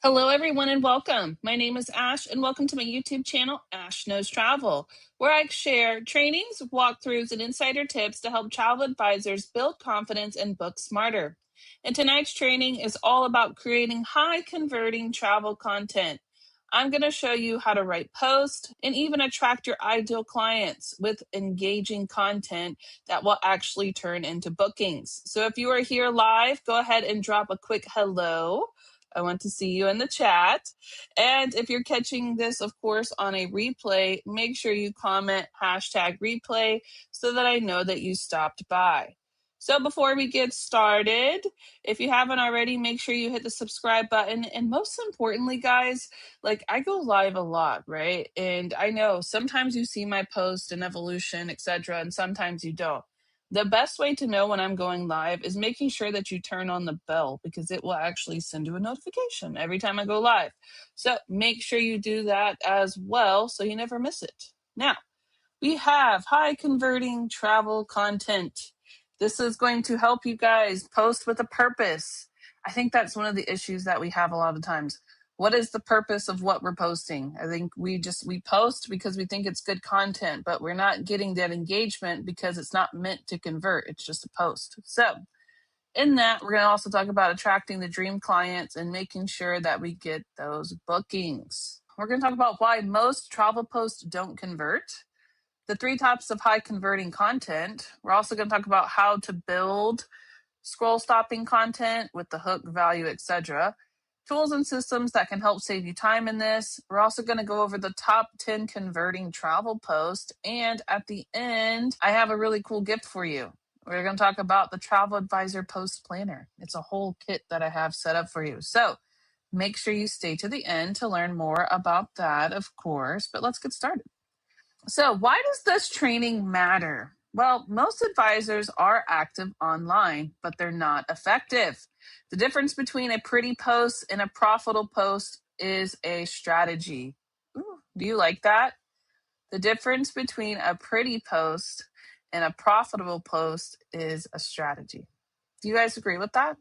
Hello, everyone, and welcome. My name is Ash, and welcome to my YouTube channel, Ash Knows Travel, where I share trainings, walkthroughs, and insider tips to help travel advisors build confidence and book smarter. And tonight's training is all about creating high converting travel content. I'm going to show you how to write posts and even attract your ideal clients with engaging content that will actually turn into bookings. So if you are here live, go ahead and drop a quick hello. I want to see you in the chat. And if you're catching this, of course, on a replay, make sure you comment hashtag replay so that I know that you stopped by. So before we get started, if you haven't already, make sure you hit the subscribe button. And most importantly, guys, like I go live a lot, right? And I know sometimes you see my post and evolution, etc., and sometimes you don't. The best way to know when I'm going live is making sure that you turn on the bell because it will actually send you a notification every time I go live. So make sure you do that as well so you never miss it. Now, we have high converting travel content. This is going to help you guys post with a purpose. I think that's one of the issues that we have a lot of times. What is the purpose of what we're posting? I think we post because we think it's good content, but we're not getting that engagement because it's not meant to convert. It's just a post. So in that, we're going to also talk about attracting the dream clients and making sure that we get those bookings. We're going to talk about why most travel posts don't convert, the 3 types of high converting content. We're also going to talk about how to build scroll stopping content with the hook, value, etc. Tools and systems that can help save you time in this. We're also going to go over the top 10 converting travel posts. And at the end, I have a really cool gift for you. We're going to talk about the Travel Advisor Post Planner. It's a whole kit that I have set up for you. So make sure you stay to the end to learn more about that, of course. But let's get started. So, why does this training matter? Well, most advisors are active online, but they're not effective. The difference between a pretty post and a profitable post is a strategy. Ooh, do you like that? The difference between a pretty post and a profitable post is a strategy. Do you guys agree with that?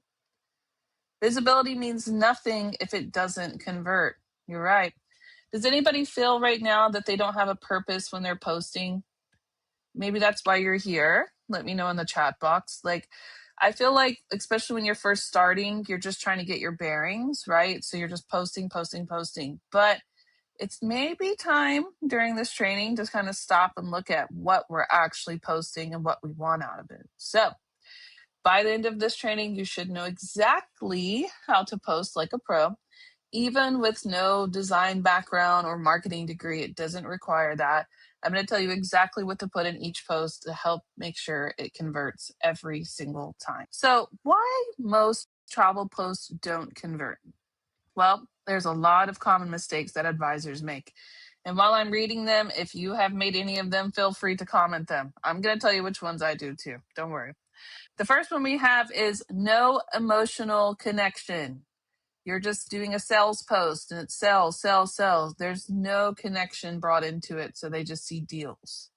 Visibility means nothing if it doesn't convert. You're right. Does anybody feel right now that they don't have a purpose when they're posting? Maybe that's why you're here. Let me know in the chat box. Like, I feel like, especially when you're first starting, you're just trying to get your bearings, right? So you're just posting, posting, posting. But it's maybe time during this training to kind of stop and look at what we're actually posting and what we want out of it. So by the end of this training, you should know exactly how to post like a pro. Even with no design background or marketing degree, it doesn't require that. I'm going to tell you exactly what to put in each post to help make sure it converts every single time. So, why most travel posts don't convert? Well, there's a lot of common mistakes that advisors make. And while I'm reading them, if you have made any of them, feel free to comment them. I'm going to tell you which ones I do too. Don't worry. The first one we have is no emotional connection. You're just doing a sales post and it sells, sells, sells. There's no connection brought into it, so they just see deals.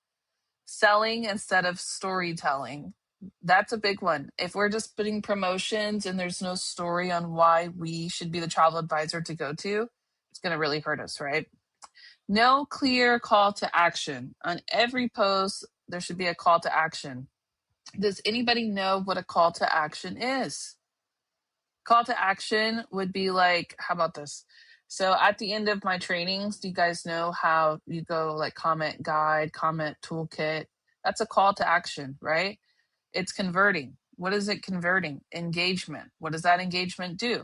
Selling instead of storytelling. That's a big one. If we're just putting promotions and there's no story on why we should be the travel advisor to go to, it's going to really hurt us, right? No clear call to action. On every post, there should be a call to action. Does anybody know what a call to action is? Call to action would be like, how about this? So at the end of my trainings, do you guys know how you go like comment guide, comment toolkit? That's a call to action, right? It's converting. What is it converting? Engagement. What does that engagement do?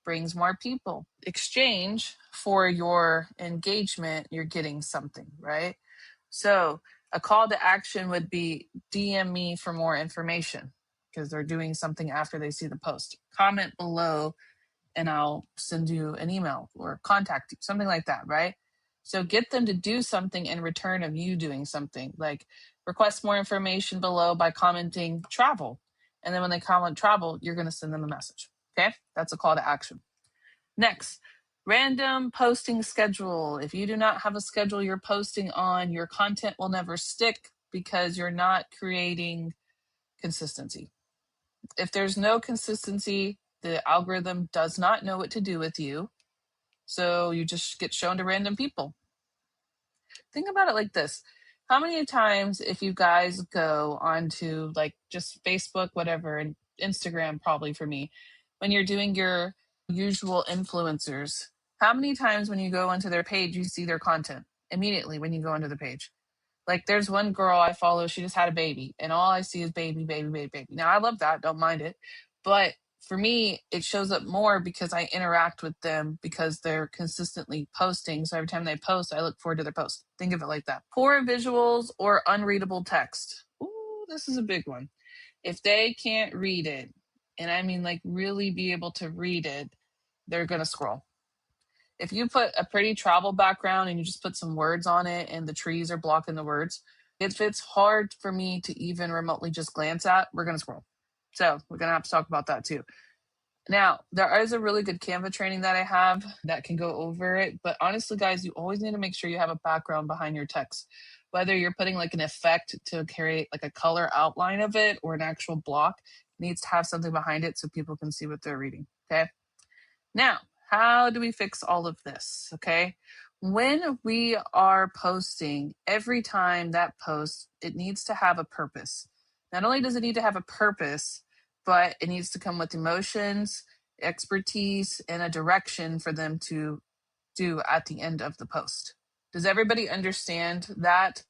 Brings more people. Exchange for your engagement, you're getting something, right? So a call to action would be DM me for more information because they're doing something after they see the post. Comment below and I'll send you an email or contact you, something like that, right? So get them to do something in return of you doing something, like request more information below by commenting travel. And then when they comment travel, you're going to send them a message. Okay, that's a call to action. Next, random posting schedule. If you do not have a schedule you're posting on, your content will never stick because you're not creating consistency. If there's no consistency, the algorithm does not know what to do with you. So you just get shown to random people. Think about it like this. How many times, if you guys go onto like just Facebook, whatever, and Instagram, probably for me, when you're doing your usual influencers, how many times when you go onto their page, you see their content immediately when you go onto the page? Like there's one girl I follow, she just had a baby, and all I see is baby, baby, baby, baby. Now I love that, don't mind it. But for me, it shows up more because I interact with them because they're consistently posting. So every time they post, I look forward to their post. Think of it like that. Poor visuals or unreadable text. Ooh, this is a big one. If they can't read it, and I mean like really be able to read it, they're going to scroll. If you put a pretty travel background and you just put some words on it and the trees are blocking the words, if it's hard for me to even remotely just glance at, we're going to scroll. So we're going to have to talk about that too. Now, there is a really good Canva training that I have that can go over it. But honestly, guys, you always need to make sure you have a background behind your text. Whether you're putting like an effect to create like a color outline of it or an actual block, it needs to have something behind it so people can see what they're reading. Okay. Now, how do we fix all of this? Okay. When we are posting, every time that post, it needs to have a purpose. Not only does it need to have a purpose, but it needs to come with emotions, expertise, and a direction for them to do at the end of the post. Does everybody understand that?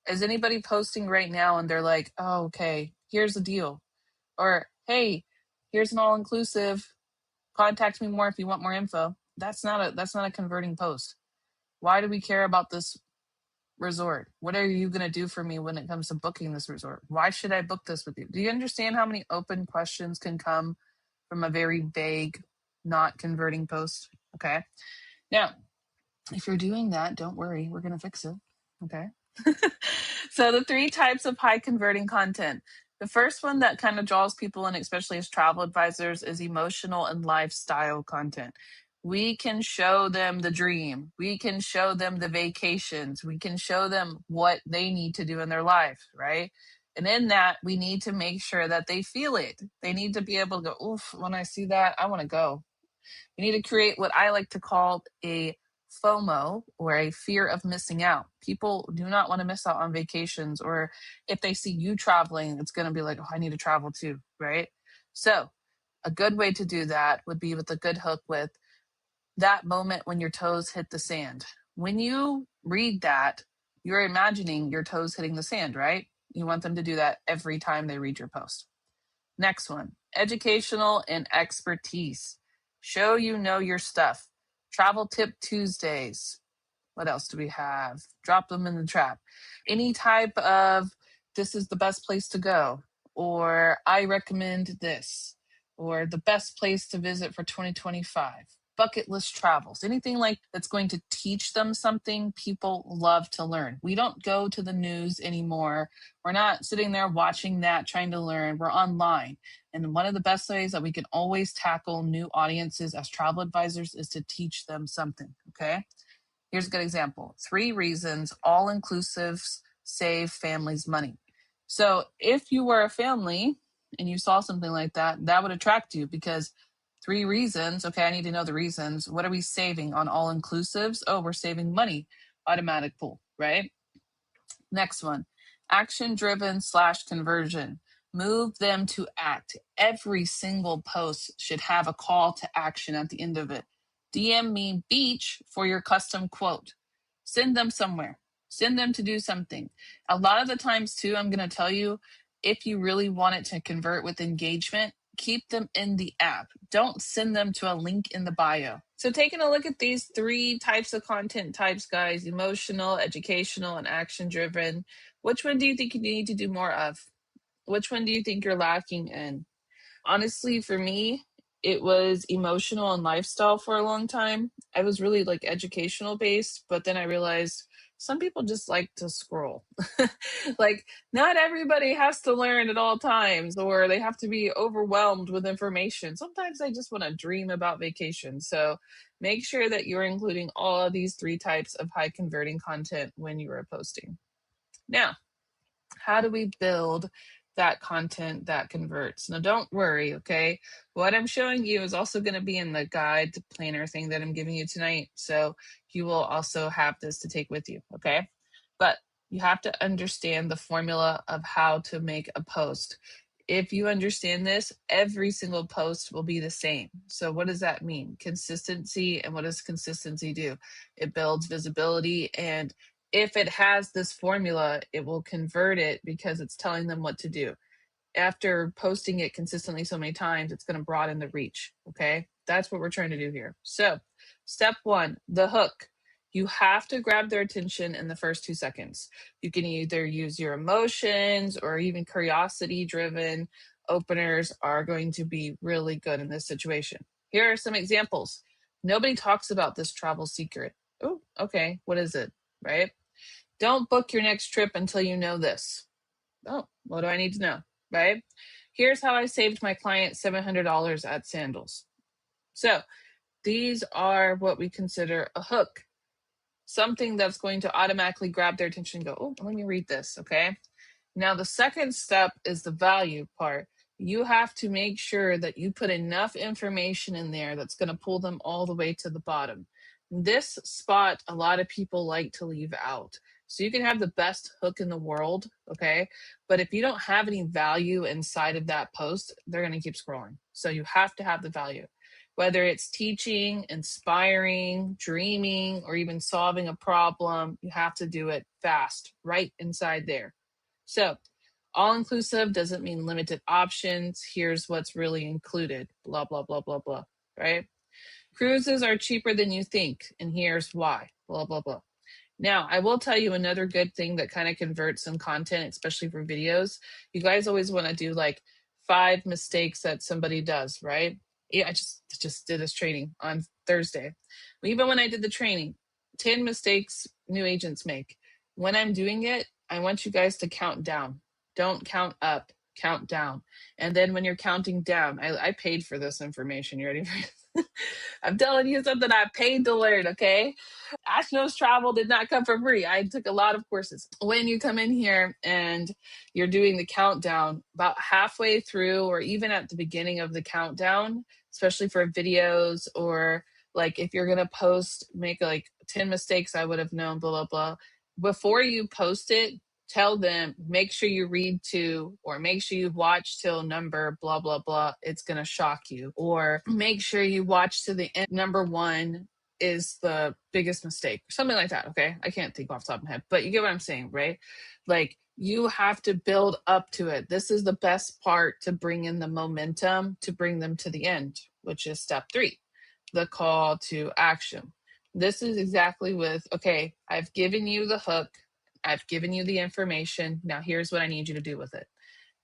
Is anybody posting right now and they're like, oh, okay, here's the deal? Or, hey, here's an all-inclusive, contact me more if you want more info. That's not a converting post. Why do we care about this resort? What are you going to do for me when it comes to booking this resort? Why should I book this with you? Do you understand how many open questions can come from a very vague, not converting post? Okay. Now, if you're doing that, don't worry, we're going to fix it. Okay. So the 3 types of high converting content. The first one that kind of draws people in, especially as travel advisors, is emotional and lifestyle content. We can show them the dream. We can show them the vacations. We can show them what they need to do in their life, right? And in that, we need to make sure that they feel it. They need to be able to go, oof, when I see that, I want to go. You need to create what I like to call a FOMO, or a fear of missing out. People do not want to miss out on vacations, or if they see you traveling, it's going to be like, oh, I need to travel too, right? So a good way to do that would be with a good hook with that moment when your toes hit the sand. When you read that, you're imagining your toes hitting the sand, right? You want them to do that every time they read your post. Next one, educational and expertise. Show you know your stuff. Travel tip Tuesdays. What else do we have? Drop them in the trap. Any type of this is the best place to go, or I recommend this, or the best place to visit for 2025. Bucket list travels, anything like that's going to teach them something. People love to learn. We don't go to the news anymore. We're not sitting there watching that, trying to learn. We're online. And one of the best ways that we can always tackle new audiences as travel advisors is to teach them something. Okay. Here's a good example. 3 reasons all inclusives save families money. So if you were a family and you saw something like that, that would attract you because 3 reasons. Okay, I need to know the reasons. What are we saving on all inclusives? Oh, we're saving money. Automatic pull, right? Next one, action driven / conversion. Move them to act. Every single post should have a call to action at the end of it. DM me beach for your custom quote. Send them somewhere. Send them to do something. A lot of the times, too, I'm going to tell you, if you really want it to convert with engagement, keep them in the app. Don't send them to a link in the bio. So taking a look at these 3 types of content types, guys, emotional, educational, and action driven, which one do you think you need to do more of? Which one do you think you're lacking in? Honestly, for me, it was emotional and lifestyle for a long time. I was really like educational based, but then I realized some people just like to scroll. Like, not everybody has to learn at all times, or they have to be overwhelmed with information. Sometimes I just want to dream about vacation. So make sure that you're including all of these 3 types of high converting content when you are posting. Now, how do we build that content that converts. Now, don't worry, okay? What I'm showing you is also going to be in the guide planner thing that I'm giving you tonight. So you will also have this to take with you, okay? But you have to understand the formula of how to make a post. If you understand this, every single post will be the same. So what does that mean? Consistency. And what does consistency do? It builds visibility, and if it has this formula, it will convert it because it's telling them what to do. After posting it consistently so many times, it's going to broaden the reach. Okay. That's what we're trying to do here. So, step one, the hook. You have to grab their attention in the first 2 seconds. You can either use your emotions or even curiosity driven openers are going to be really good in this situation. Here are some examples. Nobody talks about this travel secret. Oh, okay. What is it? Right? Don't book your next trip until you know this. Oh, what do I need to know? Right? Here's how I saved my client $700 at Sandals. So these are what we consider a hook, something that's going to automatically grab their attention and go, oh, let me read this. Okay. Now, the second step is the value part. You have to make sure that you put enough information in there that's going to pull them all the way to the bottom. This spot, a lot of people like to leave out. So you can have the best hook in the world, okay? But if you don't have any value inside of that post, they're going to keep scrolling. So you have to have the value. Whether it's teaching, inspiring, dreaming, or even solving a problem, you have to do it fast, right inside there. So, all inclusive doesn't mean limited options. Here's what's really included, blah, blah, blah, blah, blah, right? Cruises are cheaper than you think, and here's why, blah, blah, blah. Now, I will tell you another good thing that kind of converts some content, especially for videos. You guys always want to do like 5 mistakes that somebody does, right? Yeah, I just did this training on Thursday. Even when I did the training, 10 mistakes new agents make. When I'm doing it, I want you guys to count down. Don't count up, count down. And then when you're counting down, I paid for this information. You ready for it? I'm telling you something I paid to learn, okay? Ash Knows Travel did not come for free. I took a lot of courses. When you come in here and you're doing the countdown, about halfway through or even at the beginning of the countdown, especially for videos or like if you're going to post, make like 10 mistakes I would have known, blah, blah, blah. Before you post it, tell them, make sure you read to, or make sure you watch till number blah, blah, blah. It's going to shock you. Or make sure you watch to the end. Number 1 is the biggest mistake, something like that. Okay. I can't think off the top of my head, but you get what I'm saying, right? Like you have to build up to it. This is the best part to bring in the momentum to bring them to the end, which is step 3, the call to action. This is exactly with, okay, I've given you the hook. I've given you the information. Now here's what I need you to do with it.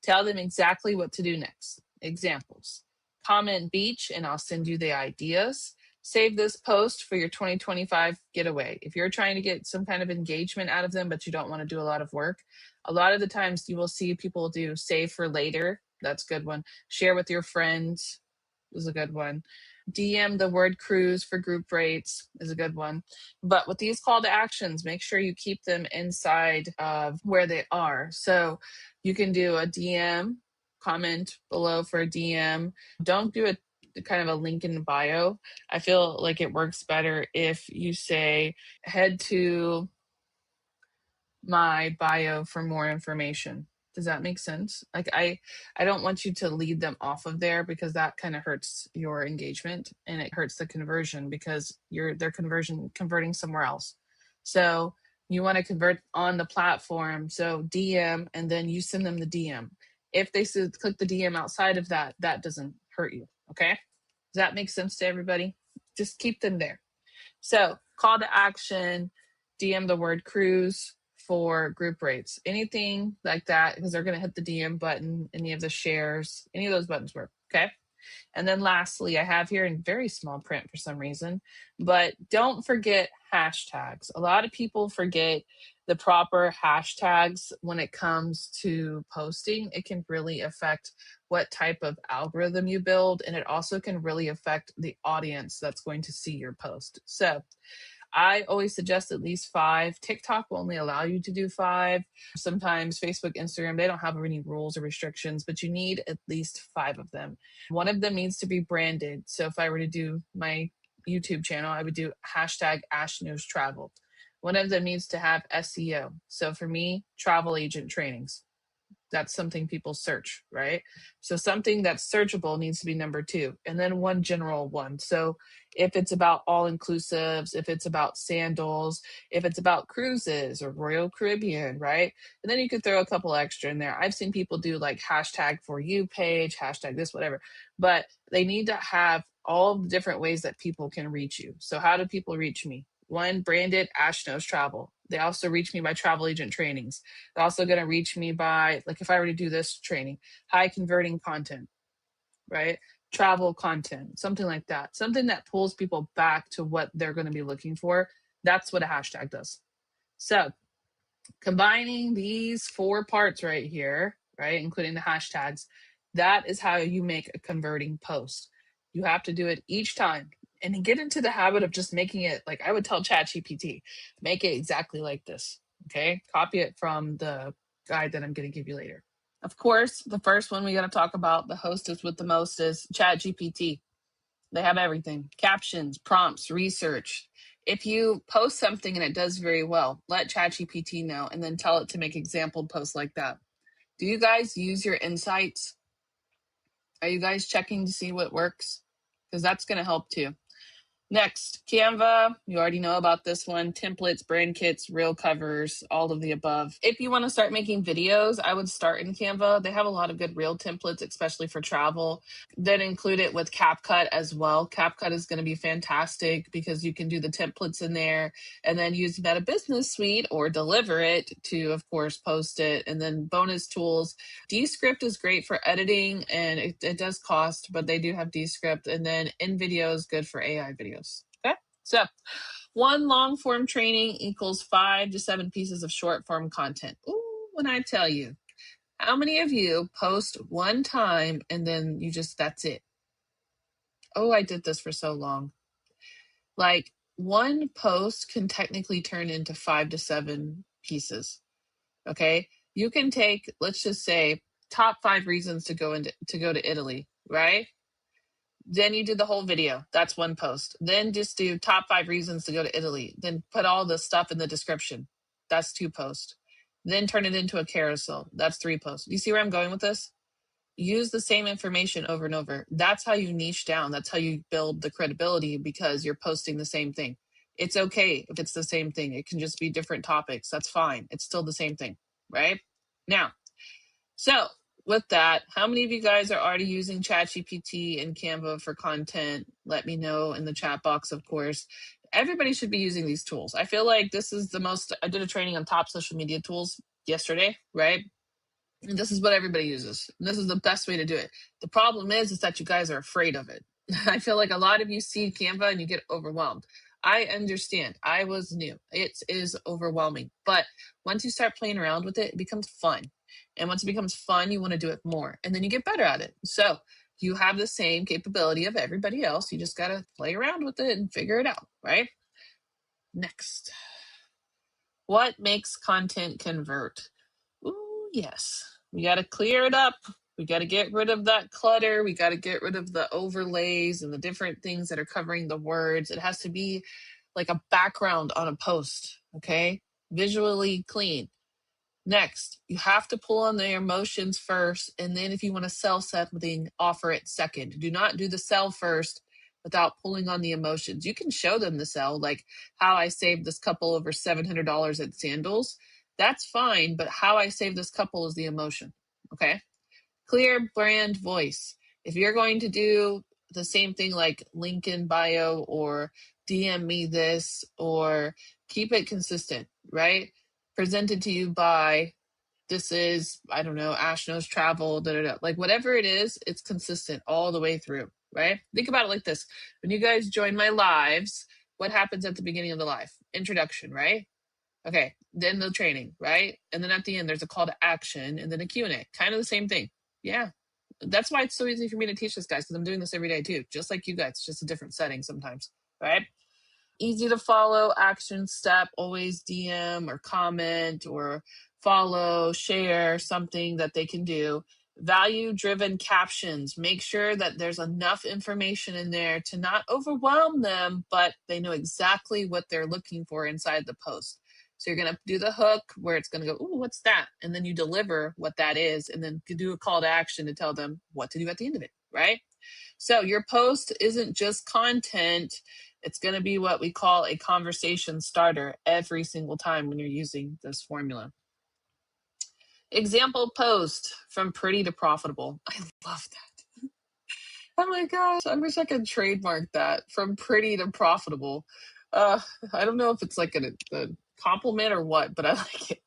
Tell them exactly what to do next. Examples. Comment beach and I'll send you the ideas. Save this post for your 2025 getaway. If you're trying to get some kind of engagement out of them, but you don't want to do a lot of work, a lot of the times you will see people do save for later. That's a good one. Share with your friends is a good one. DM the word cruise for group rates is a good one. But with these call to actions, make sure you keep them inside of where they are. So you can do a DM, comment below for a DM. Don't do a kind of a link in the bio. I feel like it works better if you say, head to my bio for more information. Does that make sense? Like I don't want you to lead them off of there because that kind of hurts your engagement and it hurts the conversion because they're converting somewhere else. So you want to convert on the platform. So DM and then you send them the DM. If they click the DM outside of that, that doesn't hurt you. Okay? Does that make sense to everybody? Just keep them there. So call to action, DM the word cruise for group rates, anything like that, because they're going to hit the DM button, any of the shares, any of those buttons work. Okay. And then lastly, I have here in very small print for some reason, but don't forget hashtags. A lot of people forget the proper hashtags when it comes to posting. It can really affect what type of algorithm you build, and it also can really affect the audience that's going to see your post. So I always suggest at least 5. TikTok will only allow you to do 5. Sometimes Facebook, Instagram, they don't have any rules or restrictions, but you need at least 5 of them. One of them needs to be branded. So if I were to do my YouTube channel, I would do hashtag Ash Knows Travel. One of them needs to have SEO. So for me, travel agent trainings. That's something people search, right? So something that's searchable needs to be number 2, and then one general one. So if it's about all inclusives, if it's about sandals, if it's about cruises or Royal Caribbean, right? And then you could throw a couple extra in there. I've seen people do like hashtag for you page, hashtag this, whatever, but they need to have all the different ways that people can reach you. So how do people reach me? One, branded Ash Knows Travel. They also reach me by travel agent trainings. They're also going to reach me by, like, if I were to do this training, high converting content, right? Travel content, something like that. Something that pulls people back to what they're going to be looking for. That's what a hashtag does. So combining these 4 parts right here, right, including the hashtags, that is how you make a converting post. You have to do it each time and get into the habit of just making it like I would tell ChatGPT, make it exactly like this. Okay. Copy it from the guide that I'm going to give you later. Of course, the first one we got to talk about, the hostess with the most, is ChatGPT. They have everything: captions, prompts, research. If you post something and it does very well, let ChatGPT know and then tell it to make example posts like that. Do you guys use your insights? Are you guys checking to see what works? Because that's going to help too. Next, Canva. You already know about this one. Templates, brand kits, reel covers, all of the above. If you want to start making videos, I would start in Canva. They have a lot of good reel templates, especially for travel. Then include it with CapCut as well. CapCut is going to be fantastic because you can do the templates in there and then use Meta Business Suite or Deliver It to, of course, post it. And then bonus tools. Descript is great for editing and it does cost, but they do have Descript. And then InVideo is good for AI videos. Okay, so one long form training equals 5 to 7 pieces of short form content. Ooh, when I tell you, how many of you post one time and then you just, that's it? Oh, I did this for so long. Like one post can technically turn into 5 to 7 pieces. Okay, you can take, let's just say, top 5 reasons to go to Italy, right? Then you do the whole video. That's one post. Then just do top 5 reasons to go to Italy. Then put all the stuff in the description. That's 2 posts. Then turn it into a carousel. That's 3 posts. You see where I'm going with this? Use the same information over and over. That's how you niche down. That's how you build the credibility because you're posting the same thing. It's okay if it's the same thing. It can just be different topics. That's fine. It's still the same thing, right? Now, so with that, how many of you guys are already using ChatGPT and Canva for content? Let me know in the chat box, of course. Everybody should be using these tools. I feel like this is the most, I did a training on top social media tools yesterday, right? And this is what everybody uses. And this is the best way to do it. The problem is that you guys are afraid of it. I feel like a lot of you see Canva and you get overwhelmed. I understand. I was new. It is overwhelming. But once you start playing around with it, it becomes fun. And once it becomes fun, you want to do it more. And then you get better at it. So you have the same capability of everybody else. You just got to play around with it and figure it out, right? Next. What makes content convert? Ooh, yes. We got to clear it up. We got to get rid of that clutter. We got to get rid of the overlays and the different things that are covering the words. It has to be like a background on a post, okay? Visually clean. Next, you have to pull on their emotions first. And then if you want to sell something, offer it second. Do not do the sell first without pulling on the emotions. You can show them the sell, like how I saved this couple over $700 at sandals. That's fine, but how I saved this couple is the emotion, okay? Clear brand voice. If you're going to do the same thing like link in bio or DM me this or keep it consistent, right? Presented to you by, this is, I don't know, Ash Knows Travel, da, da, da. Like whatever it is, it's consistent all the way through, right? Think about it like this. When you guys join my lives, what happens at the beginning of the live? Introduction, right? Okay, then the training, right? And then at the end, there's a call to action and then a Q&A. Kind of the same thing. Yeah. That's why it's so easy for me to teach this, guys, because I'm doing this every day too. Just like you guys, just a different setting sometimes, right? easy to follow action step, always DM or comment or follow, share something that they can do. Value driven captions. Make sure that there's enough information in there to not overwhelm them, but they know exactly what they're looking for inside the post. So you're going to do the hook where it's going to go, ooh, what's that? And then you deliver what that is, and then you do a call to action to tell them what to do at the end of it, right? So your post isn't just content. It's going to be what we call a conversation starter every single time when you're using this formula. Example post from pretty to profitable. I love that. Oh my gosh, I wish I could trademark that, from pretty to profitable. I don't know if it's like a compliment or what, but I like it.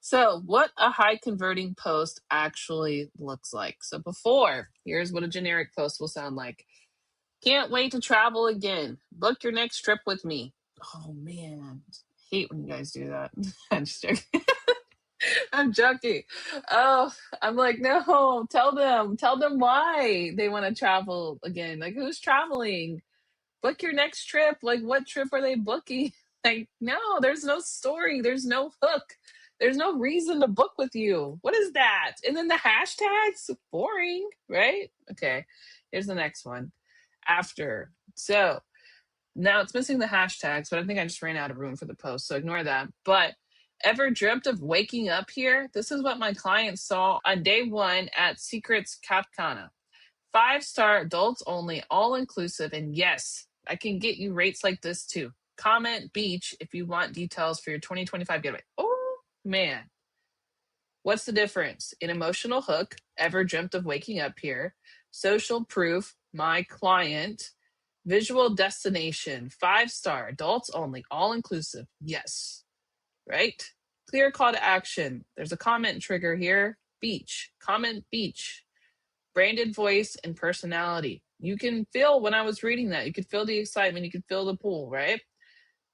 So what a high converting post actually looks like. So before, here's what a generic post will sound like. Can't wait to travel again. Book your next trip with me. Oh man, hate when you guys do that. I'm just joking. I'm joking. Oh, I'm like, no, tell them why they want to travel again. Like, who's traveling? Book your next trip. Like, what trip are they booking? Like, no, there's no story. There's no hook. There's no reason to book with you. What is that? And then the hashtags? Boring, right? Okay, here's the next one. After. So now it's missing the hashtags, but I think I just ran out of room for the post, so ignore that. But ever dreamt of waking up here? This is what my clients saw on day one at Secrets Cap Cana. 5-star adults only, all inclusive, and yes, I can get you rates like this too. Comment beach if you want details for your 2025 getaway. Oh man. What's the difference? An emotional hook, ever dreamt of waking up here. Social proof, my client. Visual destination, 5-star, adults only, all inclusive. Yes, right? Clear call to action. There's a comment trigger here. Beach, comment beach. Branded voice and personality. You can feel when I was reading that, you could feel the excitement, you could feel the pull, right?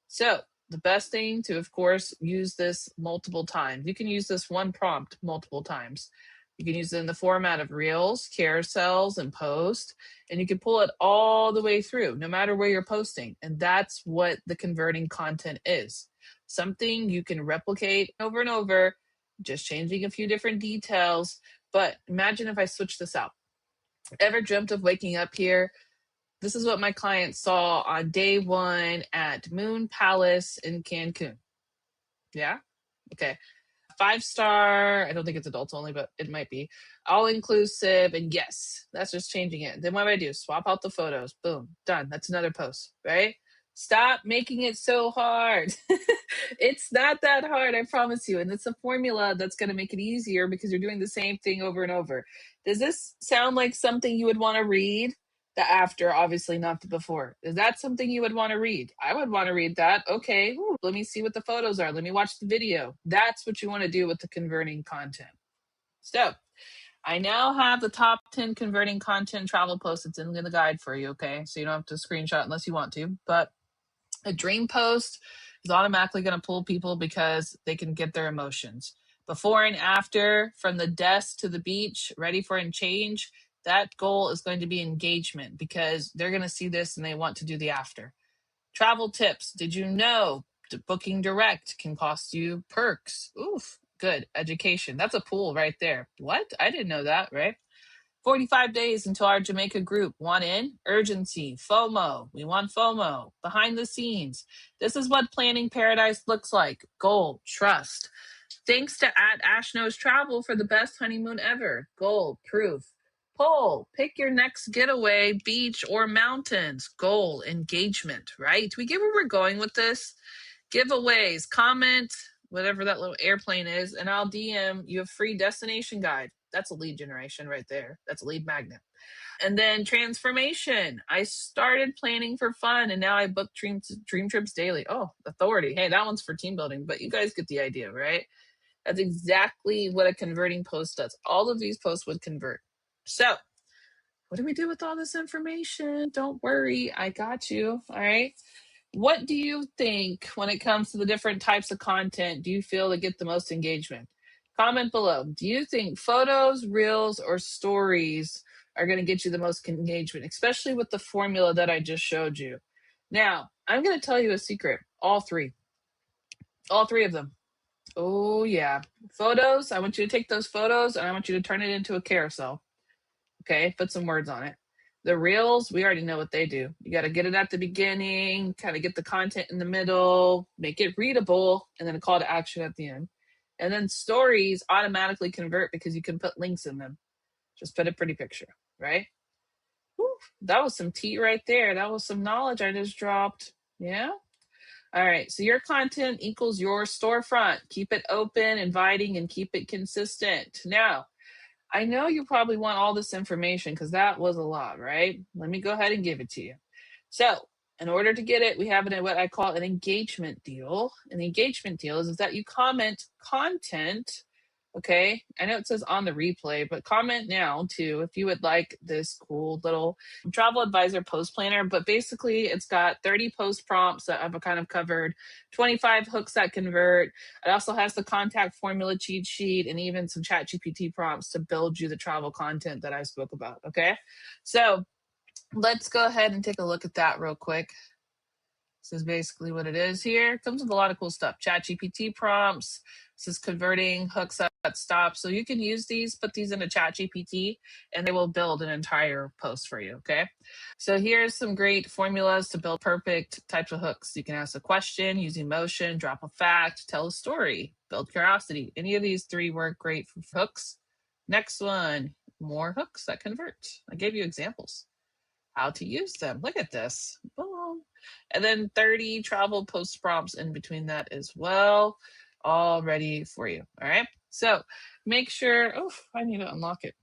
So the best thing to, of course, use this multiple times. You can use this one prompt multiple times. You can use it in the format of reels, carousels, and post, and you can pull it all the way through, no matter where you're posting. And that's what the converting content is. Something you can replicate over and over, just changing a few different details. But imagine if I switch this out. Ever dreamt of waking up here? This is what my client saw on day one at Moon Palace in Cancun. Yeah? Okay. 5-star, I don't think it's adults only, but it might be. All inclusive, and yes, that's just changing it. Then what do I do? Swap out the photos. Boom, done. That's another post, right? Stop making it so hard. It's not that hard, I promise you. And it's a formula that's going to make it easier because you're doing the same thing over and over. Does this sound like something you would want to read? The after, obviously not the before. Is that something you would want to read? I would want to read that. Okay, ooh, let me see what the photos are. Let me watch the video. That's what you want to do with the converting content. So I now have the top 10 converting content travel posts. It's in the guide for you, okay? So you don't have to screenshot unless you want to. But a dream post is automatically going to pull people because they can get their emotions. Before and after, from the desk to the beach, ready for a change, that goal is going to be engagement because they're going to see this and they want to do the after. Travel tips. Did you know booking direct can cost you perks? Oof, good. Education. That's a pool right there. What? I didn't know that, right? 45 days until our Jamaica group. Want in? Urgency. FOMO. We want FOMO. Behind the scenes. This is what planning paradise looks like. Goal. Trust. Thanks to Ash Knows Travel for the best honeymoon ever. Goal. Proof. Poll. Pick your next getaway, beach or mountains. Goal. Engagement, right? We get where we're going with this. Giveaways. Comment, whatever that little airplane is, and I'll DM you a free destination guide. That's a lead generation right there. That's a lead magnet. And then transformation. I started planning for fun and now I book dream trips daily. Oh, authority. Hey, that one's for team building, but you guys get the idea, right? That's exactly what a converting post does. All of these posts would convert. So what do we do with all this information? Don't worry. I got you. All right. What do you think when it comes to the different types of content do you feel to get the most engagement? Comment below. Do you think photos, reels, or stories are going to get you the most engagement, especially with the formula that I just showed you? Now, I'm going to tell you a secret. All three of them. Oh yeah. Photos. I want you to take those photos and I want you to turn it into a carousel. Okay. Put some words on it. The reels, we already know what they do. You got to get it at the beginning, kind of get the content in the middle, make it readable, and then a call to action at the end. And then stories automatically convert because you can put links in them. Just put a pretty picture, right? Whew, that was some tea right there. That was some knowledge I just dropped. Yeah. All right. So your content equals your storefront. Keep it open, inviting, and keep it consistent. Now, I know you probably want all this information because that was a lot, right? Let me go ahead and give it to you. So, in order to get it, we have what I call an engagement deal. An engagement deal is that you comment content. Okay, I know it says on the replay, but comment now too if you would like this cool little travel advisor post planner. But basically, it's got 30 post prompts that I've kind of covered, 25 hooks that convert. It also has the contact formula cheat sheet and even some chat GPT prompts to build you the travel content that I spoke about. Okay, so let's go ahead and take a look at that real quick. This is basically what it is here. It comes with a lot of cool stuff. Chat GPT prompts. This is converting hooks that stop. So you can use these, put these into Chat GPT, and they will build an entire post for you, okay? So here's some great formulas to build perfect types of hooks. You can ask a question, use emotion, drop a fact, tell a story, build curiosity. Any of these three work great for hooks. Next one, more hooks that convert. I gave you examples how to use them. Look at this. Boom. And then 30 travel post prompts in between that as well, all ready for you. All right. So make sure, oh, I need to unlock it.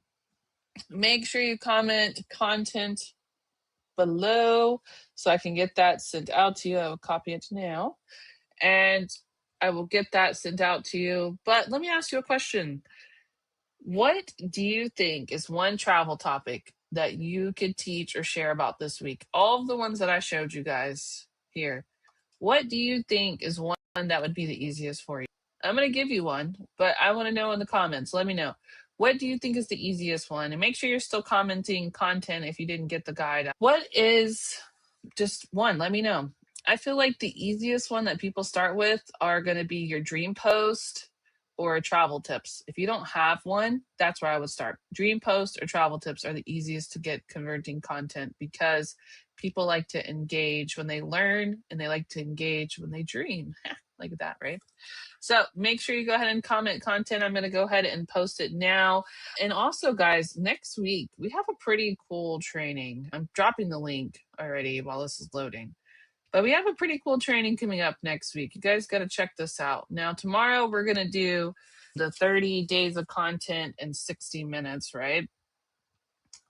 Make sure you comment content below so I can get that sent out to you. I will copy it now and I will get that sent out to you. But let me ask you a question. What do you think is one travel topic that you could teach or share about this week? All of the ones that I showed you guys here. What do you think is one that would be the easiest for you? I'm going to give you one, but I want to know in the comments. Let me know. What do you think is the easiest one? And make sure you're still commenting content if you didn't get the guide. What is just one? Let me know. I feel like the easiest one that people start with are going to be your dream post or travel tips. If you don't have one, that's where I would start. Dream post or travel tips are the easiest to get converting content because people like to engage when they learn and they like to engage when they dream. Like that, right? So make sure you go ahead and comment content. I'm going to go ahead and post it now. And also, guys, next week we have a pretty cool training. I'm dropping the link already while this is loading. But we have a pretty cool training coming up next week. You guys got to check this out. Now, tomorrow we're going to do the 30 days of content in 60 minutes, right?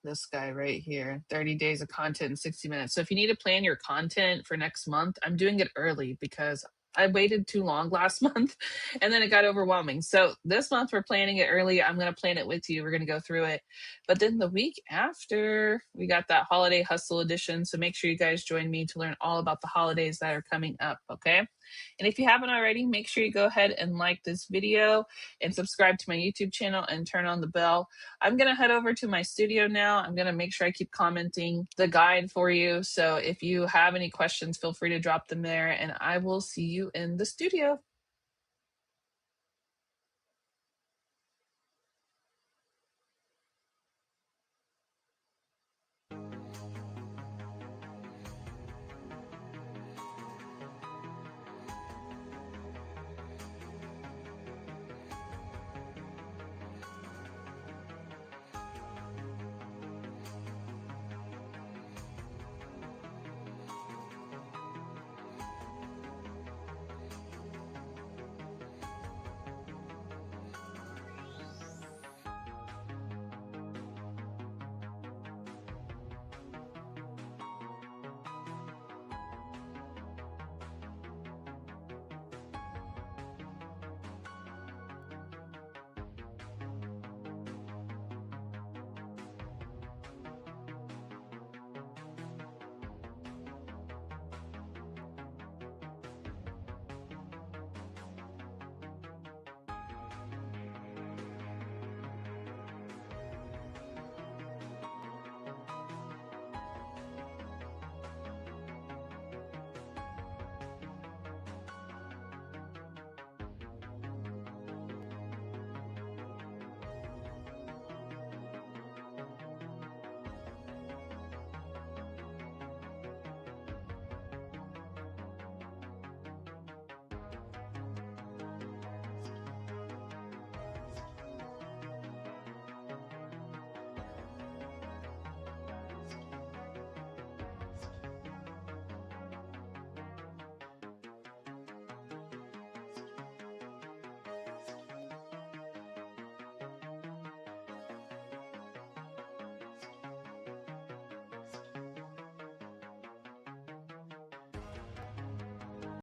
This guy right here, 30 days of content in 60 minutes. So if you need to plan your content for next month, I'm doing it early because I waited too long last month and then it got overwhelming. So this month we're planning it early. I'm going to plan it with you. We're going to go through it. But then the week after, we got that holiday hustle edition. So make sure you guys join me to learn all about the holidays that are coming up, okay? And if you haven't already, make sure you go ahead and like this video and subscribe to my YouTube channel and turn on the bell. I'm going to head over to my studio now. I'm going to make sure I keep commenting the guide for you. So if you have any questions, feel free to drop them there and I will see you in the studio.